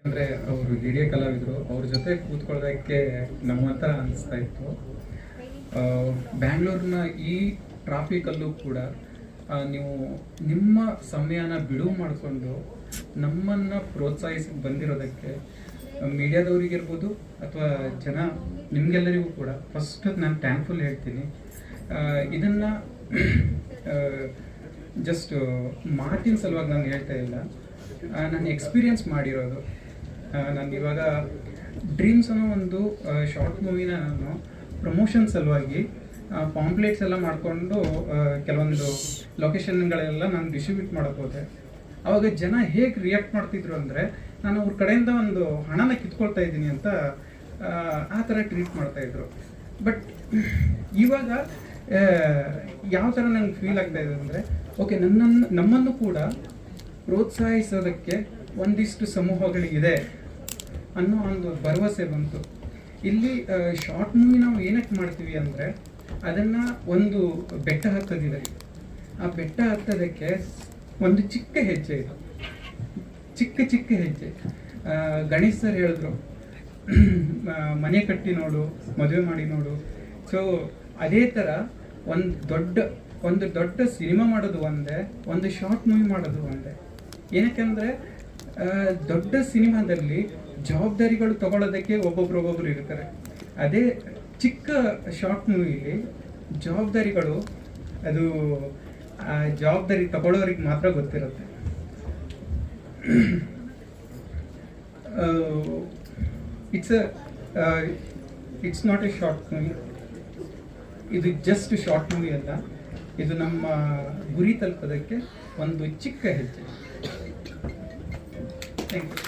ಅಂದರೆ ಅವರು ಹಿರಿಯ ಕಲಾವಿದರು, ಅವ್ರ ಜೊತೆ ಕೂತ್ಕೊಳ್ಳೋದಕ್ಕೆ ನಮ್ಮಂತರ ಅನಿಸ್ತಾ ಇತ್ತು. ಬ್ಯಾಂಗ್ಳೂರಿನ ಈ ಟ್ರಾಫಿಕಲ್ಲೂ ಕೂಡ ನೀವು ನಿಮ್ಮ ಸಮಯನ ಬಿಡುವು ಮಾಡಿಕೊಂಡು ನಮ್ಮನ್ನು ಪ್ರೋತ್ಸಾಹಿಸಿ ಬಂದಿರೋದಕ್ಕೆ ಮೀಡಿಯಾದವರಿಗಿರ್ಬೋದು ಅಥವಾ ಜನ ನಿಮಗೆಲ್ಲರಿಗೂ ಕೂಡ ಫಸ್ಟ್ ನಾನು ಥ್ಯಾಂಕ್ಫುಲ್ ಹೇಳ್ತೀನಿ. ಇದನ್ನು ಜಸ್ಟ್ ಮಾತಿನ ಸಲುವಾಗಿ ನಾನು ಹೇಳ್ತಾ ಇಲ್ಲ, ನಾನು ಎಕ್ಸ್ಪೀರಿಯನ್ಸ್ ಮಾಡಿರೋದು. ನಾನು ಇವಾಗ ಡ್ರೀಮ್ಸ್ ಅನ್ನೋ ಒಂದು ಶಾರ್ಟ್ ಮೂವಿನ ನಾನು ಪ್ರಮೋಷನ್ ಸಲುವಾಗಿ ಪಾಂಪ್ಲೇಟ್ಸ್ ಎಲ್ಲ ಮಾಡಿಕೊಂಡು ಕೆಲವೊಂದು ಲೊಕೇಶನ್ಗಳೆಲ್ಲ ನಾನು ಡಿಸ್ಟ್ರಿಬ್ಯೂಟ್ ಮಾಡೋಕೆ ಹೋದೆ. ಆವಾಗ ಜನ ಹೇಗೆ ರಿಯಾಕ್ಟ್ ಮಾಡ್ತಿದ್ರು ಅಂದರೆ, ನಾನು ಅವ್ರ ಕಡೆಯಿಂದ ಒಂದು ಹಣನ ಕಿತ್ಕೊಳ್ತಾ ಇದ್ದೀನಿ ಅಂತ ಆ ಥರ ಟ್ರೀಟ್ ಮಾಡ್ತಾಯಿದ್ರು. ಬಟ್ ಇವಾಗ ಯಾವ ಥರ ನಂಗೆ ಫೀಲ್ ಆಗ್ತಾ ಇದೆ ಅಂದರೆ, ಓಕೆ ನಮ್ಮನ್ನು ಕೂಡ ಪ್ರೋತ್ಸಾಹಿಸೋದಕ್ಕೆ ಒಂದಿಷ್ಟು ಸಮೂಹಗಳಿದೆ ಅನ್ನೋ ಒಂದು ಭರವಸೆ ಬಂತು. ಇಲ್ಲಿ ಶಾರ್ಟ್ ಮೂವಿ ನಾವು ಏನಕ್ಕೆ ಮಾಡ್ತೀವಿ ಅಂದರೆ, ಅದನ್ನು ಒಂದು ಬೆಟ್ಟ ಹತ್ತದಿದೆ. ಆ ಬೆಟ್ಟ ಹತ್ತೋದಕ್ಕೆ ಒಂದು ಚಿಕ್ಕ ಹೆಜ್ಜೆ ಇದು, ಚಿಕ್ಕ ಹೆಜ್ಜೆ. ಗಣೇಶ್ ಸರ್ ಹೇಳಿದ್ರು, ಮನೆ ಕಟ್ಟಿ ನೋಡು, ಮದುವೆ ಮಾಡಿ ನೋಡು. ಸೊ ಅದೇ ಥರ ಒಂದು ದೊಡ್ಡ ಸಿನಿಮಾ ಮಾಡೋದು ಒಂದೇ, ಒಂದು ಶಾರ್ಟ್ ಮೂವಿ ಮಾಡೋದು ಒಂದೇ. ಏನಕ್ಕೆಂದರೆ ದೊಡ್ಡ ಸಿನಿಮಾದಲ್ಲಿ ಜವಾಬ್ದಾರಿಗಳು ತಗೊಳ್ಳೋದಕ್ಕೆ ಒಬ್ಬೊಬ್ರು ಇರ್ತಾರೆ. ಅದೇ ಚಿಕ್ಕ ಶಾರ್ಟ್ ಮೂವಿಲಿ ಜವಾಬ್ದಾರಿಗಳು ಅದು ಜವಾಬ್ದಾರಿ ತಗೊಳ್ಳೋರಿಗೆ ಮಾತ್ರ ಗೊತ್ತಿರುತ್ತೆ. It's not a short movie, ಇದು ಜಸ್ಟ್ ಶಾರ್ಟ್ ಮೂವಿ ಅಲ್ಲ, ಇದು ನಮ್ಮ ಗುರಿ ತಲುಪೋದಕ್ಕೆ ಒಂದು ಚಿಕ್ಕ ಹೆಜ್ಜೆ. Thank you.